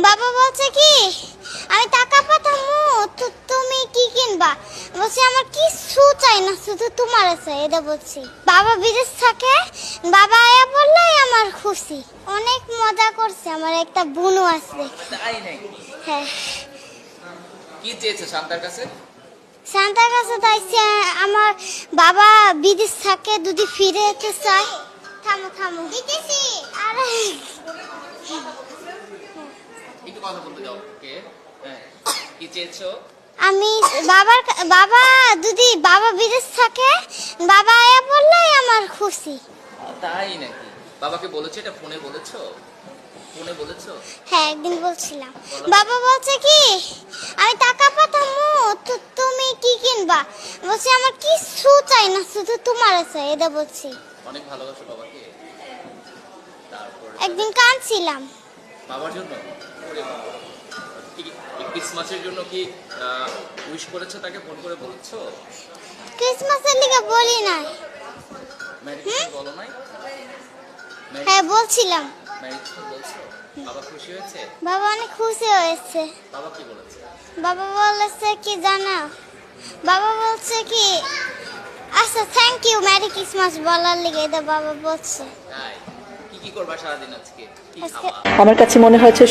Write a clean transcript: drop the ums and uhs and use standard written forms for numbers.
বাবা বলছে কি আমি টাকা পাঠামু তো তুমি কি কিনবা? বলছি আমার কিছু চাই না, শুধু তোমার আছে, এটা বলছি। বাবা বিদেশ থাকে, বাবা আয়া বললেই আমার খুশি। অনেক মজা করছে, আমার একটা বোনও আছে। তাই নাকি? হ্যাঁ। কি চেয়েছো শান্তার কাছে? শান্তার কাছে চাইছে আমার বাবা বিদেশ থাকে, যদি ফিরে যেতে চায়। থামো থামো দিতেছি। আরে একটু কথা বলতে দাও ওকে। হ্যাঁ, কি চেয়েছো? আমি বাবা যদি বাবা বিদেশ থাকে, বাবা আয়া বললেই আমার খুশি। তাই নাকি? বাবাকে বলেছো এটা? ফোনে বলেছো? ফোনে বলেছো? হ্যাঁ, একদিন বলছিলাম। বাবা বলছে কি আমি টাকা পাঠামু তো তুমি কি কিনবা? বলছি আমার কিছু চাই না, শুধু তোমার আছে, এটা বলছি। অনেক ভালোবাসো বাবাকে? তারপর একদিন কাঁদছিলাম। বাবার জন্য? ওরে বাবা। ক্রিসমাসের জন্য কি উইশ করেছো তাকে? ফোন করে বলেছো? ক্রিসমাসের লিগে বলি নাই। ম্যারি ক্রিসমাস বলো নাই? হ্যাঁ বলছিলাম। ম্যারি ক্রিসমাস বলছো? বাবা খুশি হয়েছে? বাবা অনেক খুশি হয়েছে। বাবা কি বলেছে? বাবা বলেছে কি জানো, বাবা বলছে কি আচ্ছা থ্যাংক ইউ ম্যারি ক্রিসমাস বলার লিগে, এটা বাবা বলছে। তাই? কি কি করবা সারাদিন আজকে? কি আজকে খাবা? আমার কাছে মনে হয়েছে